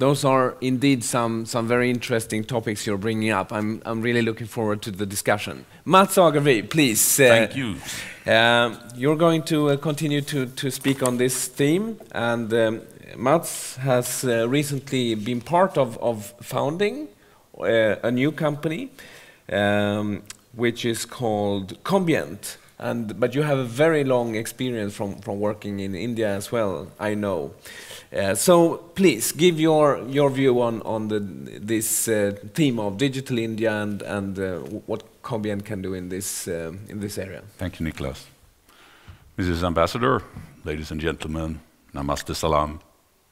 Those are indeed some very interesting topics you're bringing up. I'm really looking forward to the discussion. Mats Agervi, please. Thank you. You're going to continue to speak on this theme, and Mats has recently been part of founding a new company, which is called Combient. But you have a very long experience from working in India as well, I know. So please give your view on this theme of digital India and what Combient can do in this area. Thank you, Niklas. Mrs. Ambassador, ladies and gentlemen, Namaste Salam,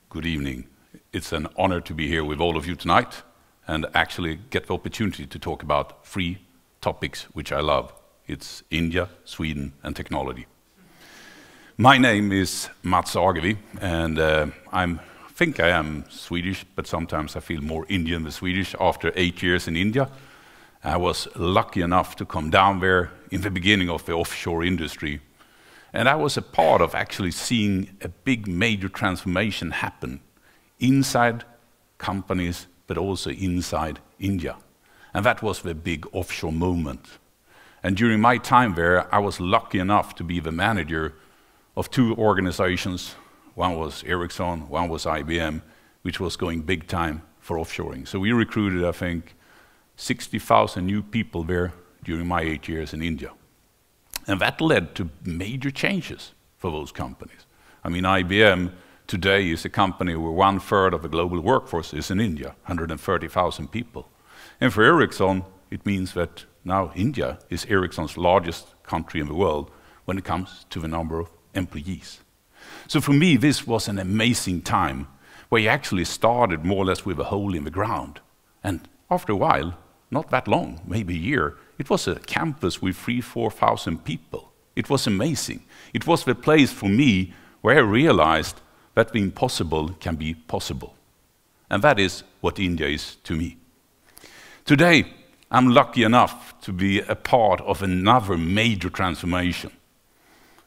good evening. It's an honor to be here with all of you tonight and actually get the opportunity to talk about 3 topics which I love. It's India, Sweden, and technology. My name is Mats Agervi, and I think I am Swedish, but sometimes I feel more Indian than Swedish after 8 years in India. I was lucky enough to come down there in the beginning of the offshore industry, and I was a part of actually seeing a big major transformation happen inside companies, but also inside India. And that was the big offshore movement. And during my time there, I was lucky enough to be the manager of 2 organizations. One was Ericsson, one was IBM, which was going big time for offshoring. So we recruited, I think, 60,000 new people there during my 8 years in India. And that led to major changes for those companies. I mean, IBM today is a company where 1/3 of the global workforce is in India, 130,000 people. And for Ericsson, it means that now India is Ericsson's largest country in the world when it comes to the number of employees. So for me, this was an amazing time where you actually started more or less with a hole in the ground. And after a while, not that long, maybe a year, it was a campus with 3,000–4,000 people. It was amazing. It was the place for me where I realized that the impossible can be possible. And that is what India is to me. Today, I'm lucky enough to be a part of another major transformation.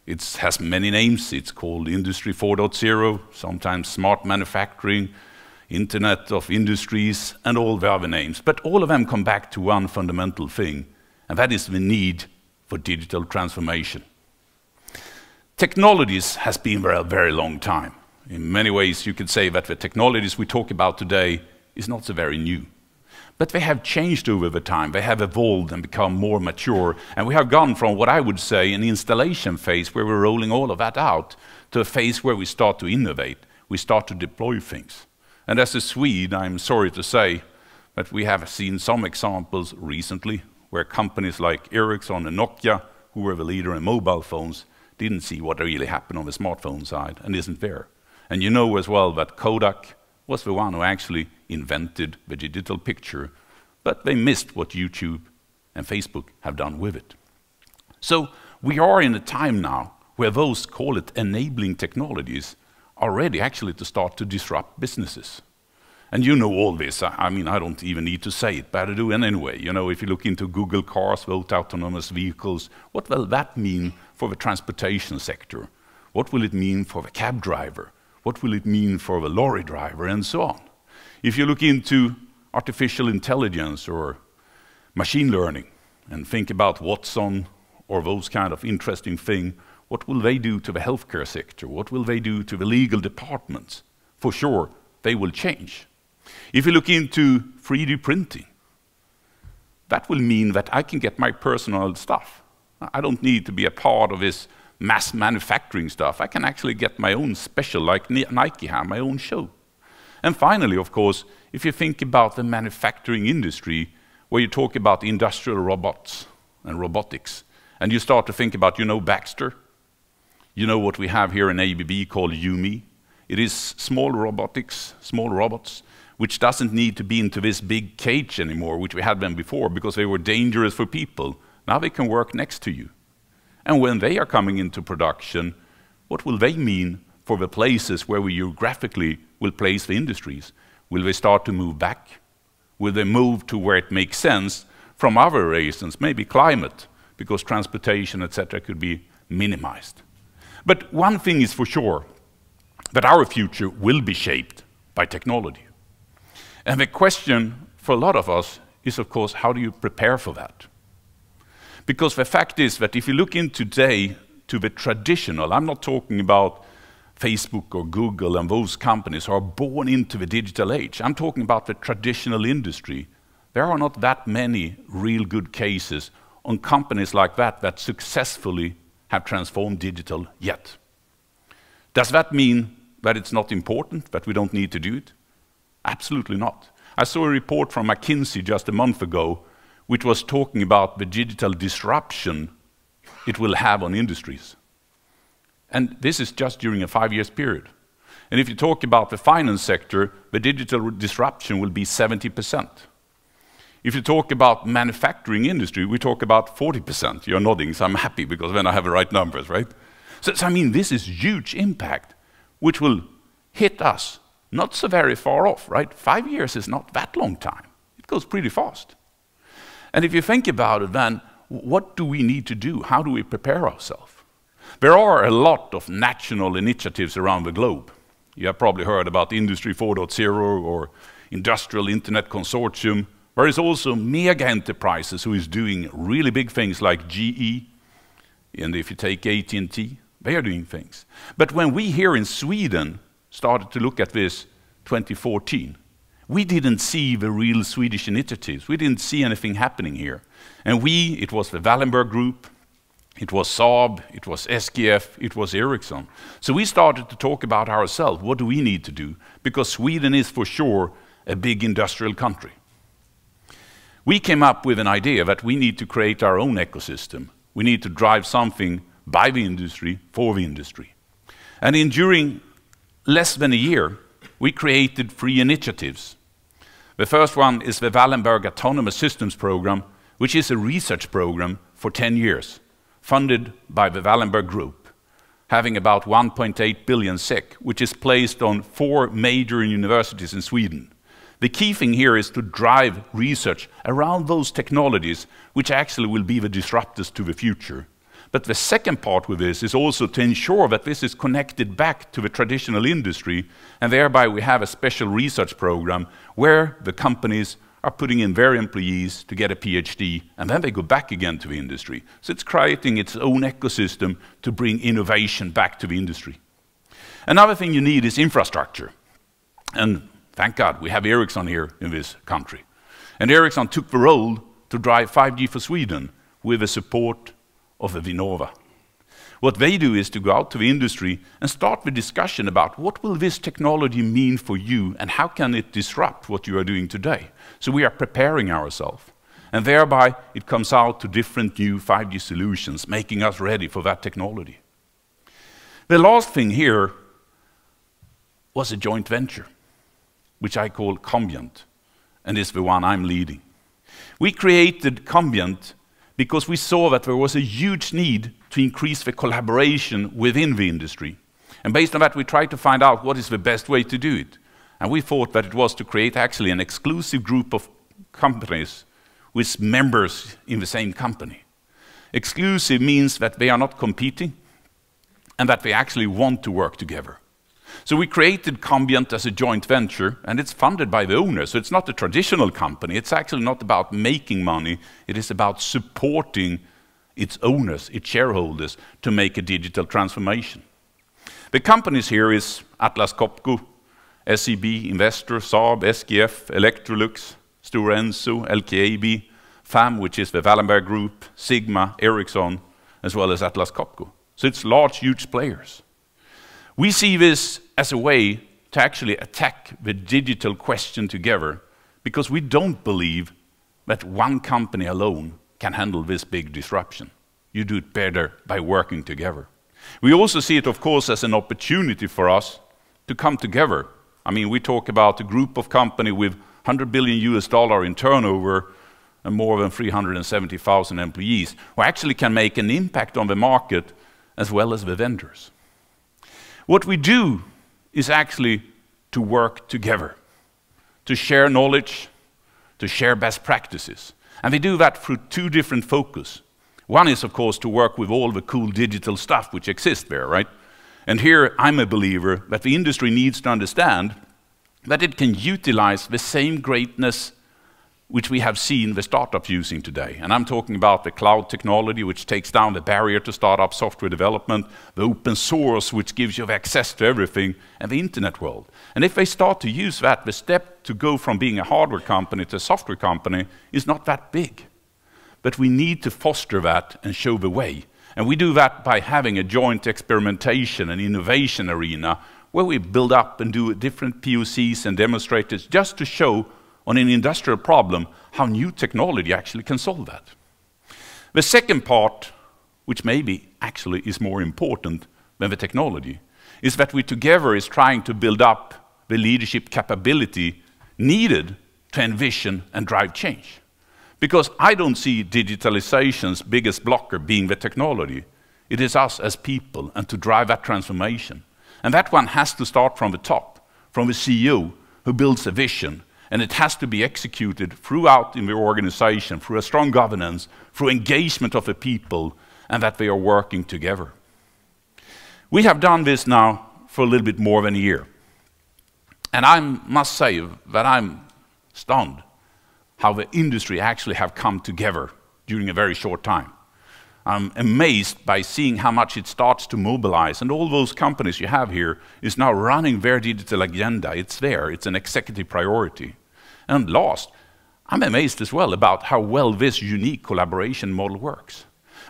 It has many names. It's called Industry 4.0, sometimes smart manufacturing, Internet of Industries, and all the other names. But all of them come back to one fundamental thing, and that is the need for digital transformation. Technologies has been there a very long time. In many ways, you could say that the technologies we talk about today is not so very new. But they have changed over the time. They have evolved and become more mature. And we have gone from what I would say an installation phase where we're rolling all of that out to a phase where we start to innovate. We start to deploy things. And as a Swede, I'm sorry to say that we have seen some examples recently where companies like Ericsson and Nokia, who were the leader in mobile phones, didn't see what really happened on the smartphone side and isn't there. And you know as well that Kodak was the one who actually invented the digital picture, but they missed what YouTube and Facebook have done with it. So we are in a time now where those, call it enabling technologies, are ready actually to start to disrupt businesses. And you know all this. I mean, I don't even need to say it, but I do it anyway. You know, if you look into Google cars, vote autonomous vehicles, what will that mean for the transportation sector? What will it mean for the cab driver? What will it mean for the lorry driver, and so on? If you look into artificial intelligence or machine learning and think about Watson or those kind of interesting things, what will they do to the healthcare sector? What will they do to the legal departments? For sure, they will change. If you look into 3D printing, that will mean that I can get my personal stuff. I don't need to be a part of this mass manufacturing stuff. I can actually get my own special, like Nike have, my own show. And finally, of course, if you think about the manufacturing industry, where you talk about industrial robots and robotics, and you start to think about, you know, Baxter, you know what we have here in ABB called Yumi. It is small robotics, small robots, which doesn't need to be into this big cage anymore, which we had them before, because they were dangerous for people. Now they can work next to you. And when they are coming into production, what will they mean for the places where we geographically will place the industries? Will they start to move back? Will they move to where it makes sense from other reasons, maybe climate, because transportation, etc., could be minimized? But one thing is for sure, that our future will be shaped by technology. And the question for a lot of us is, of course, how do you prepare for that? Because the fact is that if you look in today to the traditional, I'm not talking about Facebook or Google and those companies who are born into the digital age. I'm talking about the traditional industry. There are not that many real good cases on companies like that successfully have transformed digital yet. Does that mean that it's not important, that we don't need to do it? Absolutely not. I saw a report from McKinsey just a month ago which was talking about the digital disruption it will have on industries. And this is just during a 5-year period. And if you talk about the finance sector, the digital disruption will be 70%. If you talk about manufacturing industry, we talk about 40%. You're nodding, so I'm happy because then I have the right numbers, right? So I mean, this is huge impact, which will hit us not so very far off, right? 5 years is not that long time. It goes pretty fast. And if you think about it, then what do we need to do? How do we prepare ourselves? There are a lot of national initiatives around the globe. You have probably heard about Industry 4.0 or Industrial Internet Consortium. There is also mega enterprises who is doing really big things like GE, and if you take AT&T, they are doing things. But when we here in Sweden started to look at this 2014, we didn't see the real Swedish initiatives. We didn't see anything happening here. And it was the Wallenberg Group, it was Saab, it was SKF, it was Ericsson. So we started to talk about ourselves. What do we need to do? Because Sweden is for sure a big industrial country. We came up with an idea that we need to create our own ecosystem. We need to drive something by the industry, for the industry. And during less than a year, we created 3 initiatives. The first one is the Wallenberg Autonomous Systems Program, which is a research program for 10 years, funded by the Wallenberg Group, having about 1.8 billion SEK, which is placed on 4 major universities in Sweden. The key thing here is to drive research around those technologies, which actually will be the disruptors to the future. But the second part with this is also to ensure that this is connected back to the traditional industry, and thereby we have a special research program where the companies are putting in their employees to get a PhD, and then they go back again to the industry. So it's creating its own ecosystem to bring innovation back to the industry. Another thing you need is infrastructure. And thank God we have Ericsson here in this country. And Ericsson took the role to drive 5G for Sweden with the support of Vinnova. What they do is to go out to the industry and start the discussion about what will this technology mean for you and how can it disrupt what you are doing today. So we are preparing ourselves. And thereby it comes out to different new 5G solutions, making us ready for that technology. The last thing here was a joint venture, which I call Combient, and is the one I'm leading. We created Combient because we saw that there was a huge need to increase the collaboration within the industry. And based on that, we tried to find out what is the best way to do it. And we thought that it was to create actually an exclusive group of companies with members in the same company. Exclusive means that they are not competing and that they actually want to work together. So we created Combient as a joint venture, and it's funded by the owner. So it's not a traditional company. It's actually not about making money. It is about supporting its owners, its shareholders, to make a digital transformation. The companies here is Atlas Copco, SEB, Investor, Saab, SKF, Electrolux, Stora Enso, LKAB, FAM, which is the Wallenberg Group, Sigma, Ericsson, as well as Atlas Copco. So it's large, huge players. We see this as a way to actually attack the digital question together, because we don't believe that one company alone can handle this big disruption. You do it better by working together. We also see it, of course, as an opportunity for us to come together. I mean, we talk about a group of companies with $100 billion in turnover and more than 370,000 employees, who actually can make an impact on the market as well as the vendors. What we do is actually to work together, to share knowledge, to share best practices. And we do that through 2 different focus. One is, of course, to work with all the cool digital stuff which exists there, right? And here I'm a believer that the industry needs to understand that it can utilize the same greatness which we have seen the startups using today. And I'm talking about the cloud technology, which takes down the barrier to startup software development, the open source, which gives you access to everything, and the internet world. And if they start to use that, the step to go from being a hardware company to a software company is not that big. But we need to foster that and show the way. And we do that by having a joint experimentation and innovation arena where we build up and do different POCs and demonstrators just to show on an industrial problem how new technology actually can solve that. The second part, which maybe actually is more important than the technology, is that we together is trying to build up the leadership capability needed to envision and drive change. Because I don't see digitalization's biggest blocker being the technology. It is us as people and to drive that transformation. And that one has to start from the top, from the CEO who builds a vision, and it has to be executed throughout in the organization, through a strong governance, through engagement of the people, and that they are working together. We have done this now for a little bit more than a year. And I must say that I'm stunned how the industry actually have come together during a very short time. I'm amazed by seeing how much it starts to mobilize, and all those companies you have here is now running their digital agenda. It's there, it's an executive priority. And last, I'm amazed as well about how well this unique collaboration model works.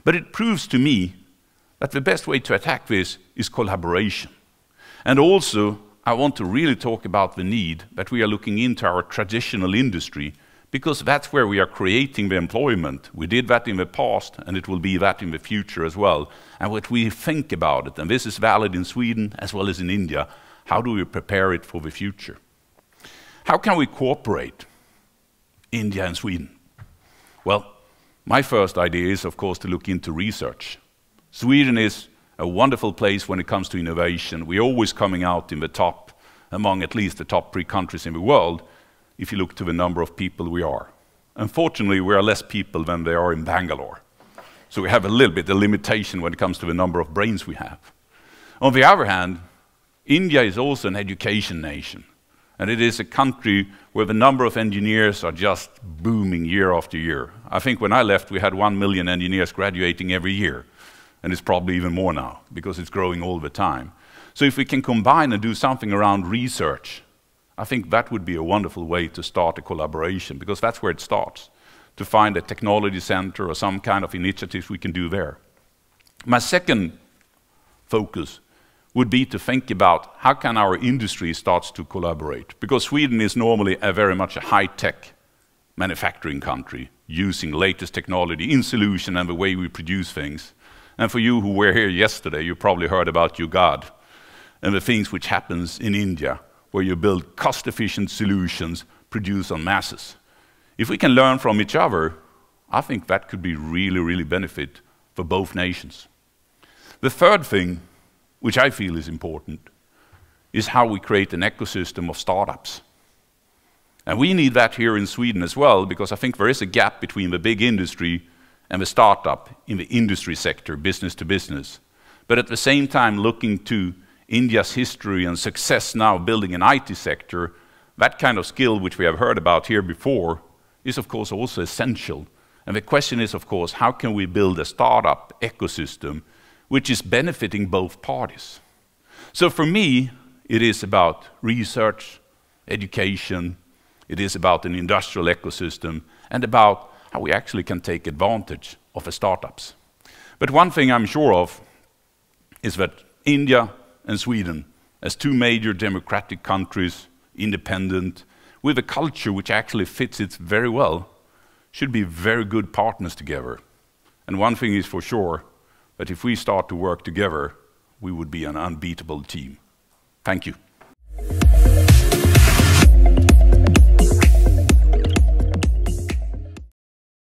But it proves to me that the best way to attack this is collaboration. And also, I want to really talk about the need that we are looking into our traditional industry, because that's where we are creating the employment. We did that in the past, and it will be that in the future as well. And what we think about it, and this is valid in Sweden as well as in India, how do we prepare it for the future? How can we cooperate, India and Sweden? Well, my first idea is, of course, to look into research. Sweden is a wonderful place when it comes to innovation. We're always coming out in the top, among at least the top 3 countries in the world, if you look to the number of people we are. Unfortunately, we are less people than there are in Bangalore. So we have a little bit of limitation when it comes to the number of brains we have. On the other hand, India is also an education nation. And it is a country where the number of engineers are just booming year after year. I think when I left, we had 1 million engineers graduating every year. And it's probably even more now, because it's growing all the time. So if we can combine and do something around research, I think that would be a wonderful way to start a collaboration, because that's where it starts, to find a technology center or some kind of initiatives we can do there. My second focus would be to think about how can our industry start to collaborate, because Sweden is normally very much a high-tech manufacturing country, using latest technology in solution and the way we produce things. And for you who were here yesterday, you probably heard about Agervi and the things which happens in India, where you build cost-efficient solutions produced on masses. If we can learn from each other, I think that could be really, really benefit for both nations. The third thing, which I feel is important, is how we create an ecosystem of startups. And we need that here in Sweden as well, because I think there is a gap between the big industry and the startup in the industry sector, business to business. But at the same time, looking to India's history and success now building an IT sector, that kind of skill which we have heard about here before is of course also essential. And the question is, of course, how can we build a startup ecosystem which is benefiting both parties? So for me, it is about research, education, it is about an industrial ecosystem, and about how we actually can take advantage of the startups. But one thing I'm sure of is that India and Sweden, as 2 major democratic countries, independent, with a culture which actually fits it very well, should be very good partners together. And one thing is for sure, that if we start to work together, we would be an unbeatable team. Thank you.